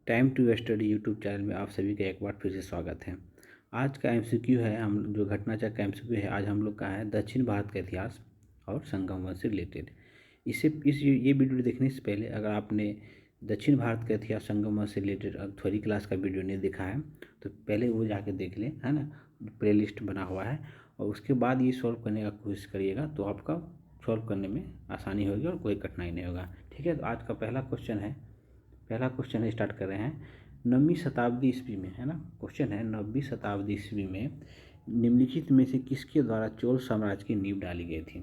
Time to study YouTube channel में आप सभी का एक बार फिर से स्वागत है। आज का एमसीक्यू है, हम जो घटनाचक्र का एमसीक्यू है आज हम लोग का है दक्षिण भारत का इतिहास और संगम वंश से रिलेटेड। ये वीडियो देखने से पहले अगर आपने दक्षिण भारत का इतिहास संगम वंश से रिलेटेड थ्योरी क्लास का वीडियो नहीं देखा है तो पहले वो जाके देख लें, है ना। प्ले लिस्ट बना हुआ है और उसके बाद ये सॉल्व करने का कोशिश करिएगा तो आपका सॉल्व करने में आसानी होगी और कोई कठिनाई नहीं होगा। ठीक है, तो आज का पहला क्वेश्चन स्टार्ट कर रहे हैं। 9वीं शताब्दी ईस्वी में, है ना, क्वेश्चन है 9वीं शताब्दी ईस्वी में निम्नलिखित में से किसके द्वारा चोल साम्राज्य की नींव डाली गई थी।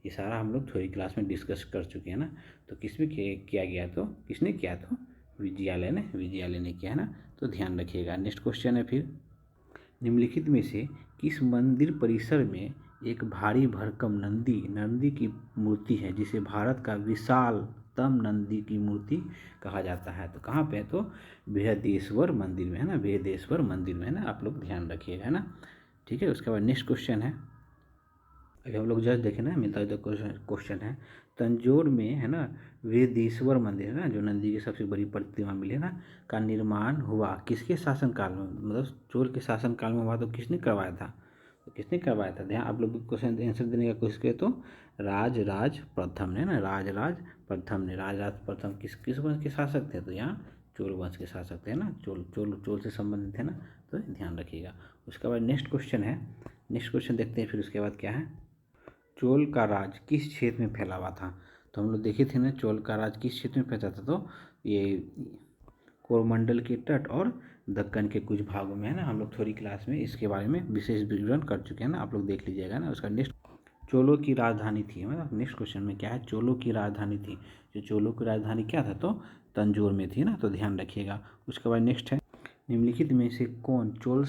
ये सारा हम लोग थ्योरी क्लास में डिस्कस कर चुके हैं ना। तो किसमें किया गया, तो किसने किया, तो विजयालय ने किया, है ना। तो ध्यान रखिएगा। नेक्स्ट क्वेश्चन है फिर, निम्नलिखित में से किस मंदिर परिसर में एक भारी भरकम नंदी की मूर्ति है जिसे भारत का विशालतम नंदी की मूर्ति कहा जाता है। तो कहाँ पे है, तो बृहदेश्वर मंदिर में, है ना, बृहदेश्वर मंदिर में, है ना। आप लोग ध्यान रखिएगा, है ना। ठीक है, उसके बाद नेक्स्ट क्वेश्चन है, अभी हम लोग जस्ट देखें ना, मिलता जुलता क्वेश्चन है। तंजौर में, है ना, बृहदेश्वर मंदिर, है ना, जो नंदी की सबसे बड़ी प्रतिमा मिली है ना, का निर्माण हुआ किसके शासनकाल में, मतलब चोल के शासनकाल में हुआ। तो किसने करवाया था, ध्यान आप लोग क्वेश्चन आंसर देने का कोशिश करें तो राज प्रथम ने, ना, राज प्रथम किस वंश के शासक थे, तो यहाँ चोल वंश के शासक थे ना, चोल से संबंधित है ना। तो ध्यान रखिएगा। उसके बाद नेक्स्ट क्वेश्चन देखते हैं फिर उसके बाद क्या है। चोल का राज किस क्षेत्र में फैला हुआ था। तो हम लोग देखे थे ना, चोल का राज किस क्षेत्र में फैला था, तो ये कोरमंडल के तट और दक्कन के कुछ भागों में, है ना। हम लोग थोड़ी क्लास में इसके बारे में विशेष विवरण कर चुके हैं ना, आप लोग देख लीजिएगा ना। उसका नेक्स्ट, चोलों की राजधानी थी, मतलब नेक्स्ट क्वेश्चन में क्या है, चोलों की राजधानी थी। जो चोलों की राजधानी क्या था, तो तंजौर में थी ना। तो ध्यान रखिएगा। उसके बाद नेक्स्ट है, निम्नलिखित में से कौन चोल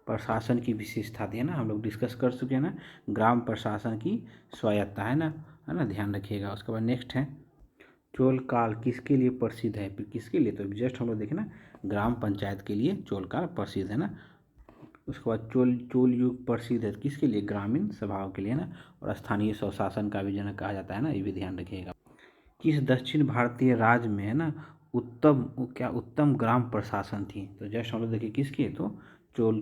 प्रशासन की विशेषता थी, है ना। हम लोग डिस्कस कर चुके हैं ना, ग्राम प्रशासन की स्वायत्ता, है ना, ध्यान रखिएगा। उसके बाद नेक्स्ट है, चोल काल किसके लिए प्रसिद्ध है, फिर किसके लिए, तो जस्ट हम लोग देखें ना, ग्राम पंचायत के लिए चोल काल प्रसिद्ध है ना। उसके बाद चोल युग प्रसिद्ध है किसके लिए, ग्रामीण सभाओं के लिए ना, और स्थानीय स्वशासन का भी जनक कहा जाता है ना, ये भी ध्यान रखिएगा। किस दक्षिण भारतीय राज्य में, है ना, उत्तम ग्राम प्रशासन थी। तो जस्ट हम लोग देखिए किसकी है, तो चोल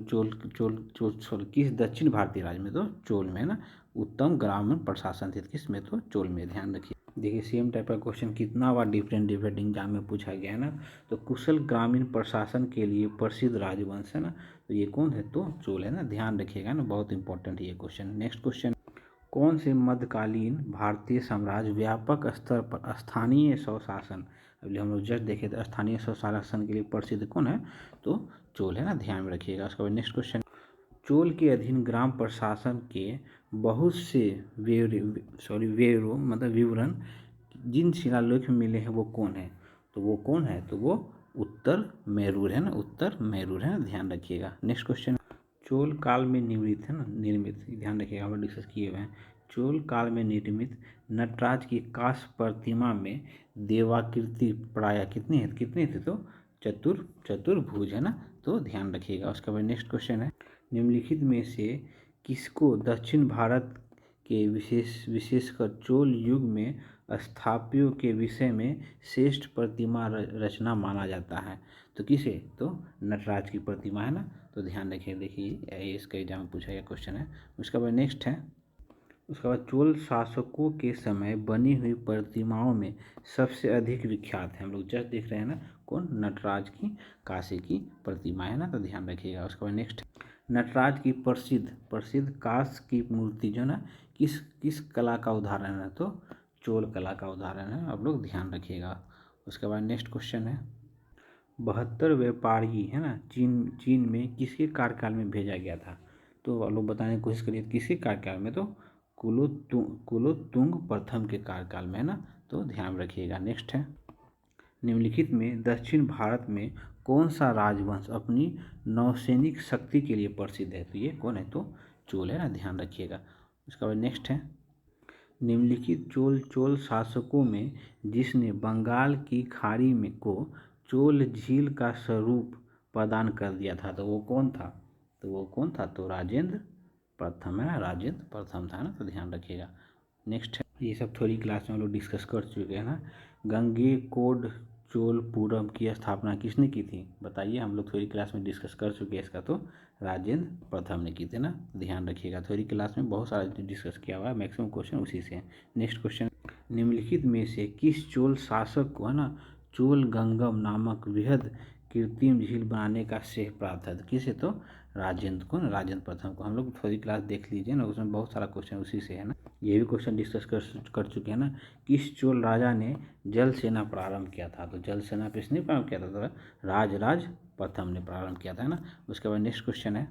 किस दक्षिण भारतीय राज्य में, तो चोल में, है ना, उत्तम ग्रामीण प्रशासन थी किस में, तो चोल में। ध्यान रखिए। देखिए सेम टाइप का क्वेश्चन कितना बार डिफरेंट एग्जाम में पूछा गया है ना। तो कुशल ग्रामीण प्रशासन के लिए प्रसिद्ध राजवंश, है ना, तो ये कौन है, तो चोल है ना। ध्यान रखिएगा ना, बहुत इंपॉर्टेंट है ये क्वेश्चन। नेक्स्ट क्वेश्चन, कौन से मध्यकालीन भारतीय साम्राज्य व्यापक स्तर पर स्थानीय स्वशासन, अभी हम लोग जस्ट देखे थे, स्थानीय स्वशासन के लिए प्रसिद्ध कौन है, तो चोल है ना। ध्यान में रखिएगा। उसके बाद नेक्स्ट क्वेश्चन, चोल के अधीन ग्राम प्रशासन के बहुत से विवरण जिन शिलालेख में मिले हैं वो कौन है, तो वो उत्तर मैरूर है ना, ध्यान रखिएगा। नेक्स्ट क्वेश्चन, चोल काल में निर्मित, ध्यान रखिएगा, हम डिस्कस किए हुए हैं। चोल काल में निर्मित नटराज की कांस्य प्रतिमा में देवाकृति प्राय कितनी थी, तो चतुर्भुज, है ना। तो ध्यान रखिएगा। उसके बाद नेक्स्ट क्वेश्चन है, निम्नलिखित में से किसको दक्षिण भारत के विशेषकर चोल युग में स्थापत्यों के विषय में श्रेष्ठ प्रतिमा रचना माना जाता है। तो किसे, तो नटराज की प्रतिमा, है ना। तो ध्यान रखिए। देखिए इसका एग्जाम में पूछा गया क्वेश्चन है। उसके बाद नेक्स्ट है, उसके बाद चोल शासकों के समय बनी हुई प्रतिमाओं में सबसे अधिक विख्यात है, हम लोग जस्ट देख रहे हैं ना, कौन, नटराज की कांस्य की प्रतिमा, है ना। तो ध्यान रखिएगा। उसके बाद नेक्स्ट, नटराज की प्रसिद्ध कांस्य की मूर्ति जो ना किस कला का उदाहरण है, तो चोल कला का उदाहरण है, आप लोग ध्यान रखिएगा। उसके बाद नेक्स्ट क्वेश्चन है, 72 व्यापारी, है ना, चीन में किसके कार्यकाल में भेजा गया था। तो आप लोग बताने की कोशिश करिए किसके कार्यकाल में, तो कुलोत्तुंग प्रथम के कार्यकाल में, है ना। तो ध्यान रखिएगा। नेक्स्ट है, निम्नलिखित में दक्षिण भारत में कौन सा राजवंश अपनी नौसैनिक शक्ति के लिए प्रसिद्ध है, तो ये कौन है, तो चोल, है ना। ध्यान रखिएगा। उसके बाद नेक्स्ट है, निम्नलिखित चोल शासकों में जिसने बंगाल की खाड़ी में को चोल झील का स्वरूप प्रदान कर दिया था, तो वो कौन था, तो राजेंद्र प्रथम, है ना, राजेंद्र प्रथम था ना। तो ध्यान रखिएगा। नेक्स्ट है, ये सब थोड़ी क्लास में हम लोग डिस्कस कर चुके हैं ना। गंगेकोंड चोलपुरम की स्थापना किसने की थी? बताइए, हम लोग थ्योरी क्लास में डिस्कस कर चुके हैं इसका। तो राजेंद्र प्रथम ने की थी ना, ध्यान रखिएगा। थ्योरी क्लास में बहुत सारा डिस्कस किया हुआ है, मैक्सिमम क्वेश्चन उसी से है। नेक्स्ट क्वेश्चन, निम्नलिखित में से किस चोल शासक को है ना चोल गंगम नामक वृहद कृत्रिम झील बनाने का श्रेय प्राप्त है? तो किसे? तो राजेंद्र को ना, राजेंद्र प्रथम को। हम लोग थ्योरी क्लास देख लीजिए ना, उसमें बहुत सारा क्वेश्चन उसी से है ना। ये भी क्वेश्चन डिस्कस कर चुके हैं ना। किस चोल राजा ने जल सेना प्रारंभ किया था? तो जल सेना किसने प्रारंभ किया था? तो राजराज प्रथम ने प्रारंभ किया था ना। उसके बाद नेक्स्ट क्वेश्चन है,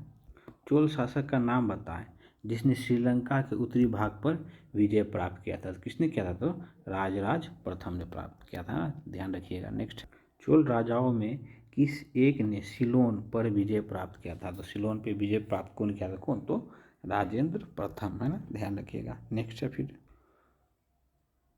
चोल शासक का नाम बताएं जिसने श्रीलंका के उत्तरी भाग पर विजय प्राप्त किया था? तो किसने किया था? तो राजराज प्रथम ने प्राप्त किया था, ध्यान रखिएगा। नेक्स्ट, चोल राजाओं में किस एक ने सिलोन पर विजय प्राप्त किया था? तो सिलोन पे विजय प्राप्त कौन किया था? कौन? तो राजेंद्र प्रथम, है ना, ध्यान रखिएगा। नेक्स्ट है फिर,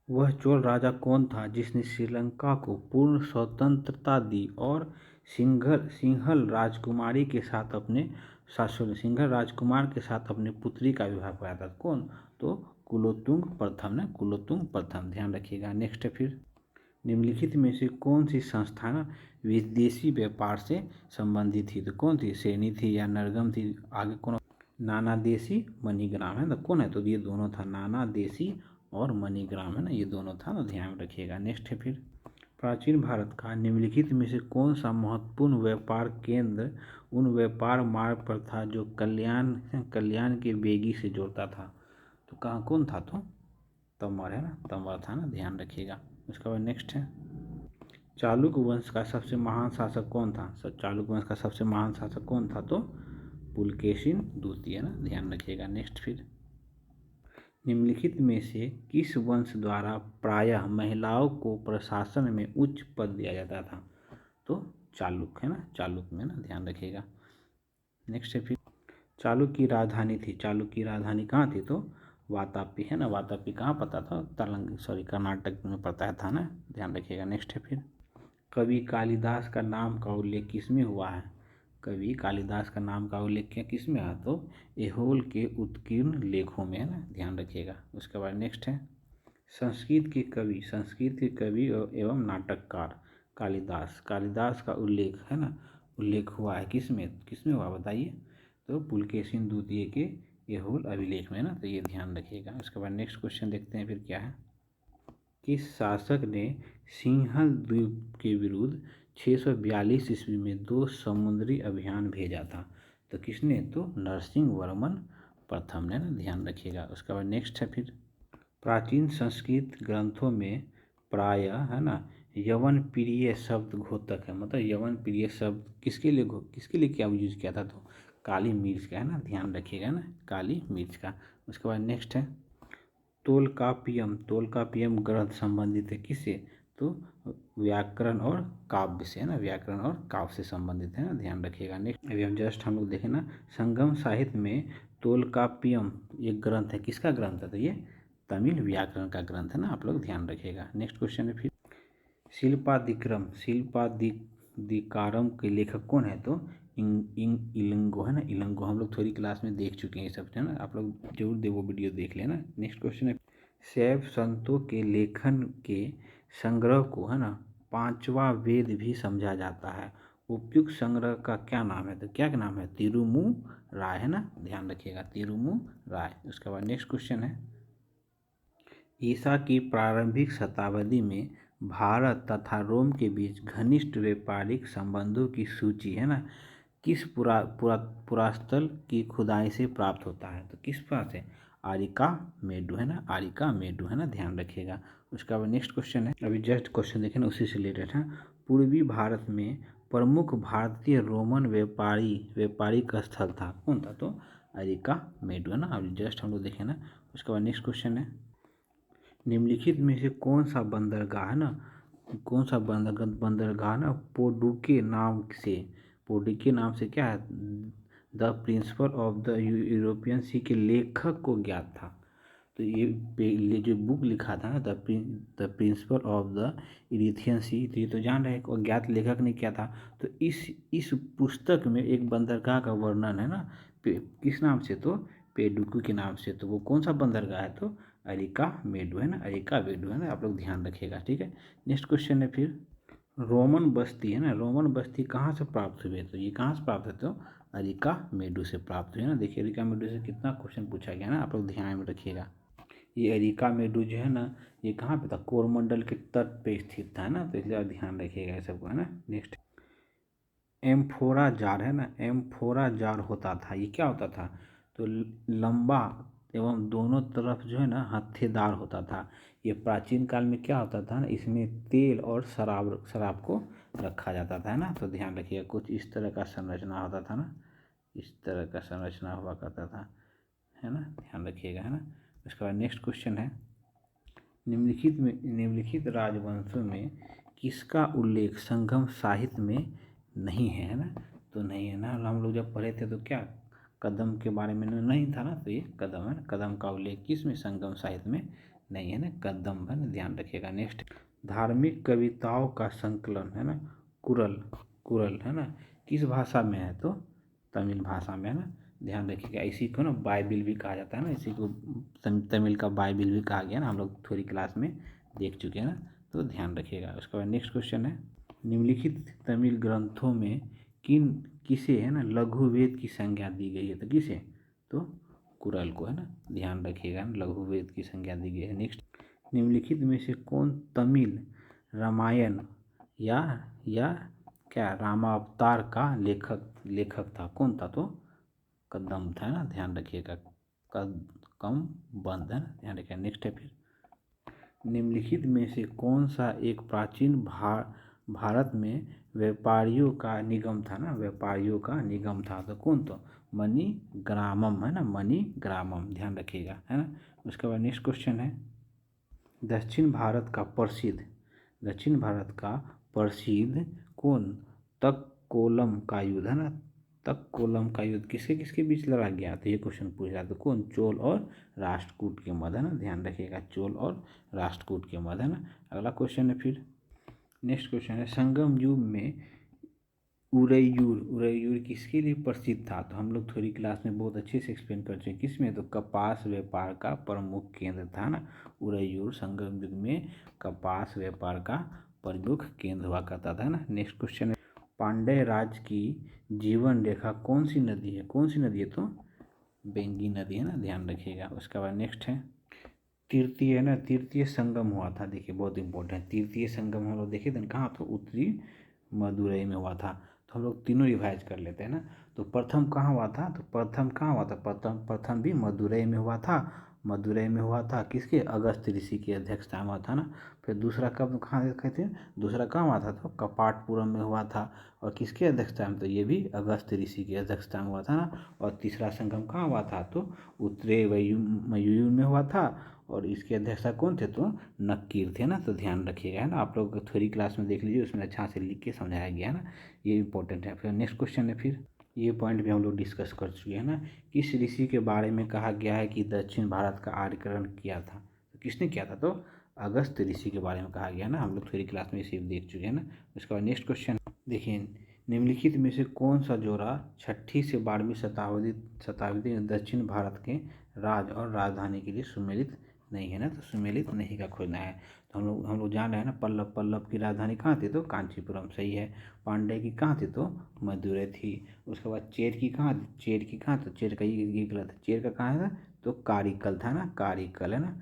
वह चोल राजा कौन था जिसने श्रीलंका को पूर्ण स्वतंत्रता दी और सिंहल राजकुमारी के साथ अपने सिंघल राजकुमार के साथ अपनी पुत्री का विवाह कराया था? कौन? तो कुलोत्तुंग प्रथम ने, कुलोत्तुंग प्रथम, ध्यान रखिएगा। नेक्स्ट है फिर, निम्नलिखित में से कौन सी संस्था ना विदेशी व्यापार से संबंधित थी? तो कौन थी? सेनी थी या नरगम थी? आगे कौन? नाना देशी, मणिग्राम, है ना। कौन है? तो ये दोनों था, नाना देशी और मणिग्राम, है ना, ये दोनों था ना, ध्यान रखिएगा। नेक्स्ट है फिर, प्राचीन भारत का निम्नलिखित में से कौन सा महत्वपूर्ण व्यापार केंद्र उन व्यापार मार्ग पर था जो कल्याण के बेगी से जोड़ता था? तो कहाँ, कौन था? तो तंवर, है ना, तंवर था ना, ध्यान रखिएगा। उसके बाद नेक्स्ट है, चालुक्य वंश का सबसे महान शासक कौन था? चालुक्य वंश का सबसे महान शासक कौन था? तो पुलकेशिन द्वितीय, है ना, ध्यान रखिएगा। नेक्स्ट फिर, निम्नलिखित में से किस वंश द्वारा प्रायः महिलाओं को प्रशासन में उच्च पद दिया जाता था? तो चालुक्य, है ना, चालुक्य में ना, ध्यान रखिएगा। नेक्स्ट है फिर, चालुक्य की राजधानी थी, चालुक्य की राजधानी कहाँ थी? तो वातापी, है ना। वातापी कहाँ पता था? कर्नाटक में पड़ता था ना, ध्यान रखिएगा। नेक्स्ट है फिर, कवि कालिदास का नाम का उल्लेख किसमें हुआ है? कवि कालिदास का नाम का उल्लेख किस में है? तो ऐहोल के उत्कीर्ण लेखों में, है ना, ध्यान रखिएगा। उसके बाद नेक्स्ट है, संस्कृत के कवि एवं नाटककार कालिदास, कालिदास का उल्लेख, है ना, उल्लेख हुआ है किसमें हुआ बताइए? तो पुलकेशिन द्वितीय के ऐहोल अभिलेख में ना, तो ये ध्यान रखिएगा। उसके बाद नेक्स्ट क्वेश्चन देखते हैं फिर क्या है, किस शासक ने सिंहल द्वीप के विरुद्ध 642 ईस्वी में 2 समुद्री अभियान भेजा था? तो किसने? तो नरसिंह वर्मन प्रथम ने ना, ध्यान रखिएगा। उसके बाद नेक्स्ट है फिर, प्राचीन संस्कृत ग्रंथों में प्रायः, है ना, यवन प्रिय शब्द घोतक है। मतलब यवन प्रिय शब्द किसके लिए क्या यूज किया था? तो काली मिर्च का, है ना, ध्यान रखिएगा ना, काली मिर्च का। उसके बाद नेक्स्ट है, तोलकापियम ग्रंथ संबंधित है किससे? तो व्याकरण और काव्य से, है ना, व्याकरण और काव्य से संबंधित है ना, ध्यान रखिएगा। नेक्स्ट, अभी हम लोग देखें ना, संगम साहित्य में तोलकापियम एक ग्रंथ है, किसका ग्रंथ है? तो ये तमिल व्याकरण का ग्रंथ है ना, आप लोग ध्यान रखिएगा। नेक्स्ट क्वेश्चन है फिर, शिल्पादिकारम के लेखक कौन है? तो इलंगो, है ना, इलंगो। हम लोग थोड़ी क्लास में देख चुके हैं ये सब, है ना, आप लोग जरूर वो वीडियो देख लेना। नेक्स्ट क्वेश्चन है, शैव संतों के लेखन के संग्रह को, है ना, पांचवा वेद भी समझा जाता है। उपयुक्त संग्रह का क्या नाम है? तो क्या नाम है? तिरुमु राय, है ना, ध्यान रखिएगा, तिरुमु राय। उसके बाद नेक्स्ट क्वेश्चन है, ईसा की प्रारंभिक शताब्दी में भारत तथा रोम के बीच घनिष्ठ व्यापारिक संबंधों की सूची, है ना, किस पुरास्थल की खुदाई से प्राप्त होता है? तो किस प्राप्त है? आरिका मेडू, है ना, आरिका मेडू, है ना, ध्यान रखिएगा। उसका बाद नेक्स्ट क्वेश्चन है, अभी जस्ट क्वेश्चन देखें ना, उसी से रिलेटेड है। पूर्वी भारत में प्रमुख भारतीय रोमन व्यापारिक स्थल था, कौन था? तो आरिका मेडू, है ना, अभी जस्ट हम लोग देखें ना। उसके बाद नेक्स्ट क्वेश्चन है, निम्नलिखित में से कौन सा बंदरगाह, है ना, कौन सा बंदरगाह ना पोडुके नाम से क्या है, the principal of the European sea के लेखक को ज्ञात था? तो ये जो बुक लिखा था ना, द प्रिंसिपल ऑफ द इरिथियन सी, तो ये तो जान रहे हैं ज्ञात लेखक ने क्या था? तो इस पुस्तक में एक बंदरगाह का वर्णन है ना, किस नाम से? तो पेडुकू के नाम से। तो वो कौन सा बंदरगाह है? तो अरिका मेडू, है ना, अरिका मेडू, है ना, आप लोग ध्यान रखिएगा, ठीक है। नेक्स्ट क्वेश्चन है फिर, रोमन बस्ती है ना, रोमन बस्ती कहाँ से प्राप्त हुई है? तो ये कहाँ से प्राप्त है? तो अरिका मेडू से प्राप्त हुई है ना। देखिए अरिका मेडू से कितना क्वेश्चन पूछा गया ना, आप लोग ध्यान में रखिएगा। ये अरिका मेडू जो है ना, ये कहाँ पे था? कोरमंडल के तट पे स्थित था ना, तो इसलिए आप ध्यान रखिएगा ये सबको, है ना। नेक्स्ट, एम्फोरा जार है ना, एम्फोरा जार होता था, ये क्या होता था? तो लंबा एवं दोनों तरफ जो है ना हत्थेदार होता था। ये प्राचीन काल में क्या होता था ना, इसमें तेल और शराब शराब को रखा जाता था, है ना। तो ध्यान रखिएगा, कुछ इस तरह का संरचना होता था ना, इस तरह का संरचना हुआ करता था, है ना। ध्यान रखिएगा, है ना। उसके बाद नेक्स्ट क्वेश्चन है, निम्नलिखित राजवंशों में किसका उल्लेख संगम साहित्य में नहीं है ना। तो नहीं है ना, हम लोग जब पढ़े थे तो क्या कदम के बारे में नहीं था ना, तो ये कदम है ना, कदम का उल्लेख किस में? संगम साहित्य में नहीं है ना, कदम है ना, ध्यान रखिएगा। नेक्स्ट, धार्मिक कविताओं का संकलन है ना, कुरल, कुरल है ना, किस भाषा में है? तो तमिल भाषा में, है ना। ध्यान रखिएगा, इसी को ना बाइबिल भी कहा जाता है ना, इसी को तमिल का बाइबिल भी कहा गया ना, हम लोग थोड़ी क्लास में देख चुके हैं ना, तो ध्यान रखिएगा। उसके बाद नेक्स्ट क्वेश्चन है, निम्नलिखित तमिल ग्रंथों में किसे है ना लघु वेद की संज्ञा दी गई है? तो किसे? तो कुरल को, है ना। ध्यान रखिएगा, लघु वेद की संज्ञा दी गई है। नेक्स्ट, निम्नलिखित में से कौन तमिल रामायण या या क्या रामावतार का लेखक लेखक था? कौन था? तो कदम था ना, ध्यान रखिएगा, कम बंद है ना, ध्यान रखिएगा। नेक्स्ट है फिर, निम्नलिखित में से कौन सा एक प्राचीन भारत में व्यापारियों का निगम था ना, व्यापारियों का निगम था? तो कौन? तो मणिग्रामम, है ना, मणिग्रामम, ध्यान रखिएगा, है ना। उसके बाद नेक्स्ट क्वेश्चन है, दक्षिण भारत का प्रसिद्ध दक्षिण भारत का प्रसिद्ध कौन तक्षकोलम का युद्ध, है ना, तक्षकोलम का युद्ध किसके किसके बीच लड़ा गया? तो ये क्वेश्चन पूछ रहा था, कौन? चोल और राष्ट्रकूट के मध्य, है ना, ध्यान रखिएगा, चोल और राष्ट्रकूट के मध्य, है ना। अगला क्वेश्चन है फिर, नेक्स्ट क्वेश्चन है, संगम युग में उरैयूर किसके लिए प्रसिद्ध था? तो हम लोग थोड़ी क्लास में बहुत अच्छे से एक्सप्लेन कर चुके हैं, किसमें? तो कपास व्यापार का प्रमुख केंद्र था ना, उरैयूर संगम युग में कपास व्यापार का प्रमुख केंद्र हुआ करता था ना। नेक्स्ट क्वेश्चन है, पांड्य राज की जीवन रेखा कौन सी नदी है? कौन सी नदी है? तो बेंगी नदी, है ना, ध्यान रखिएगा। उसके बाद नेक्स्ट है, तृतीय, है ना, तृतीय संगम हुआ था, देखिए बहुत इंपॉर्टेंट, तृतीय संगम हम लोग देखे थे कहाँ? तो उत्तरी मदुरई में हुआ था। तो हम लोग तीनों रिवाइज कर लेते हैं ना। तो प्रथम कहाँ हुआ था? तो प्रथम कहाँ हुआ था? प्रथम भी मदुरई में हुआ था, मदुरई में हुआ था, किसके? अगस्त ऋषि की अध्यक्षता में हुआ था ना। फिर दूसरा कब कहाँ देखे थे? दूसरा कहाँ हुआ था? तो कपाटपुरम में हुआ था, और किसके अध्यक्षता में? तो ये भी अगस्त ऋषि की अध्यक्षता में हुआ था ना। और तीसरा संगम कहाँ हुआ था? तो उत्तरी मयूर में हुआ था, और इसके अध्यक्षता कौन थे? तो नक्कीर थे ना। तो ध्यान रखिएगा, है ना, आप लोग थोड़ी क्लास में देख लीजिए, उसमें अच्छा से लिख के समझाया गया है ना, ये इंपॉर्टेंट है। फिर नेक्स्ट क्वेश्चन है, फिर ये पॉइंट भी हम लोग डिस्कस कर चुके हैं ना, किस ऋषि के बारे में कहा गया है कि दक्षिण भारत का आर्यकरण किया था? तो किसने किया था? तो अगस्त ऋषि के बारे में कहा गया ना, हम लोग थोड़ी क्लास में इसे देख चुके हैं ना। उसके बाद नेक्स्ट क्वेश्चन देखिए, निम्नलिखित में से कौन सा जोड़ा 6ठी से 12वीं शताब्दी में दक्षिण भारत के राज और राजधानी के लिए सुमेलित नहीं है ना? तो सुमेलित नहीं का खोजना है। तो हम लोग जान रहे हैं ना, पल्लव की राजधानी कहाँ थी? तो कांचीपुरम, सही है। पांड्य की कहाँ थी? तो मदुरै थी। उसके बाद चेर की कहाँ थी? चेर की कहाँ? तो चेर का ये गलत है, चेर का कहाँ है? तो कारिकल था ना, कारिकल, है ना,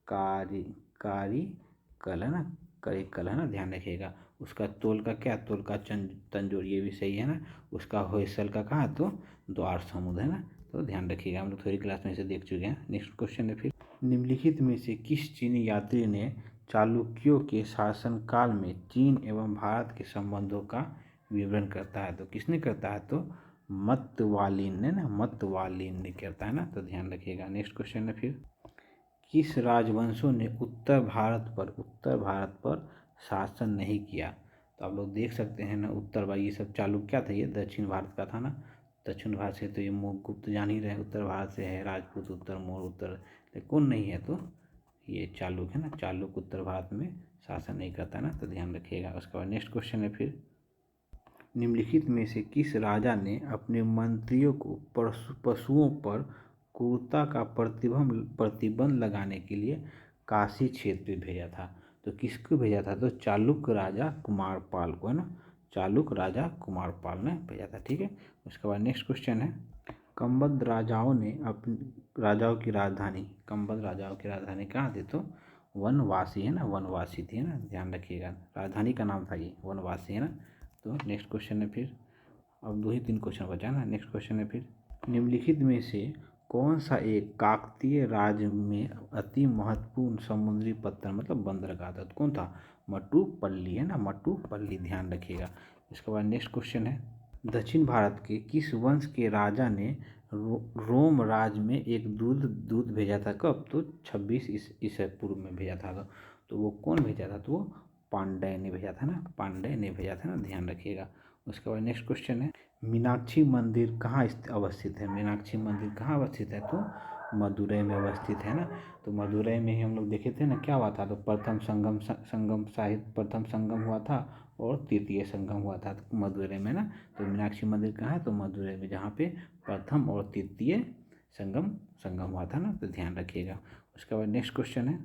कारिकल, है ना, कारिकल, है ना, ध्यान रखिएगा। उसका तोल का क्या? तोल का तंजोर, ये भी सही है ना। उसका होयसल का कहाँ? तो द्वार समुद्र, है ना। तो ध्यान रखिएगा, हम लोग थोड़ी क्लास में इसे देख चुके हैं। नेक्स्ट क्वेश्चन है फिर, निम्नलिखित में से किस चीनी यात्री ने चालुक्यों के शासनकाल में चीन एवं भारत के संबंधों का विवरण करता है? तो किसने करता है? तो मतवालिन ने ना, मतवालिन ने करता है ना। तो ध्यान रखिएगा। नेक्स्ट क्वेश्चन है फिर, किस राजवंशों ने उत्तर भारत पर शासन नहीं किया? तो आप लोग देख सकते हैं ना, उत्तर भाई ये सब चालुक्य था, ये दक्षिण भारत का था ना। दक्षिण भारत से तो ये गुप्त जान ही रहे, उत्तर भारत से है राजपूत, उत्तर मौर्य, उत्तर कौन नहीं है? तो ये चालुक्य है ना, चालुक्य उत्तर भारत में शासन नहीं करता ना। तो ध्यान रखिएगा। उसके बाद नेक्स्ट क्वेश्चन है फिर, निम्नलिखित में से किस राजा ने अपने मंत्रियों को पशुओं पर क्रूरता का प्रतिबंध लगाने के लिए काशी क्षेत्र में भेजा था? तो किसको भेजा था? तो चालुक्य राजा कुमारपाल को, है ना, चालुक्य राजा कुमारपाल ने भेजा था। ठीक है, उसके बाद नेक्स्ट क्वेश्चन है, कंबद राजाओं ने अपनी राजाओं की राजधानी, कंबद राजाओं की राजधानी कहाँ थी? तो वनवासी, है ना, वनवासी थी, है ना, ध्यान रखिएगा, राजधानी का नाम था ये वनवासी, है ना। तो नेक्स्ट क्वेश्चन है फिर, अब 2 ही 3 क्वेश्चन बचा ना। नेक्स्ट क्वेश्चन है फिर, निम्नलिखित में से कौन सा एक काकतीय राज में अति महत्वपूर्ण समुद्री पत्थर मतलब बंदरगाह था? तो कौन था? मट्टुपल्ली, है ना, मट्टुपल्ली, ध्यान रखिएगा। इसके बाद नेक्स्ट क्वेश्चन है, दक्षिण भारत के किस वंश के राजा ने रोम राज्य में एक दूत भेजा था? कब? तो 26 ईसा पूर्व में भेजा था। तो वो कौन भेजा था? तो वो पांड्य ने भेजा था ना, पांड्य ने भेजा था ना, ध्यान रखिएगा। उसके बाद नेक्स्ट क्वेश्चन है, मीनाक्षी मंदिर कहाँ अवस्थित है? मीनाक्षी मंदिर कहाँ अवस्थित है? तो मदुरई में अवस्थित है ना। तो मदुरई में ही हम लोग देखे थे ना, क्या हुआ था? तो प्रथम संगम हुआ था और तृतीय संगम हुआ था मदुरई में ना। तो मीनाक्षी मंदिर कहाँ है? तो मदुरई में, जहाँ पे प्रथम और तृतीय संगम हुआ था ना, तो ध्यान रखिएगा। उसके बाद नेक्स्ट क्वेश्चन है,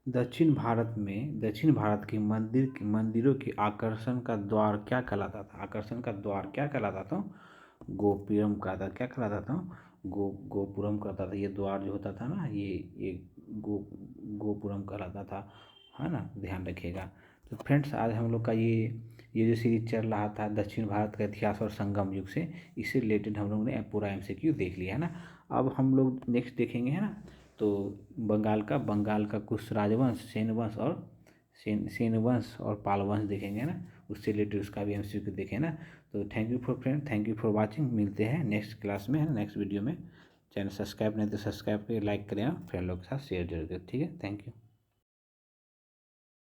दक्षिण भारत के मंदिरों के आकर्षण का द्वार क्या कहलाता था? आकर्षण का द्वार क्या कहलाता था? गोपुरम कहलाता। क्या कहलाता था? गोपुरम कहलाता था। ये द्वार जो होता था ना, ये गोपुरम कहलाता था, है ना, ध्यान रखिएगा। तो फ्रेंड्स, आज हम लोग का ये जो सीरीज चल रहा था दक्षिण भारत का इतिहास और संगम युग से, इससे रिलेटेड हम लोग ने पूरा MCQ देख लिया, है ना। अब हम लोग नेक्स्ट देखेंगे, है ना, तो बंगाल का कुछ राजवंश, सेन वंश और पाल वंश देखेंगे ना, उससे रिलेटेड उसका भी MCQ देखें ना। तो थैंक यू फॉर वाचिंग। मिलते हैं नेक्स्ट क्लास में, है ना, नेक्स्ट वीडियो में। चैनल सब्सक्राइब नहीं तो सब्सक्राइब करें, लाइक करें और फ्रेंड लोग के साथ शेयर जरूर करें। ठीक है, थैंक यू।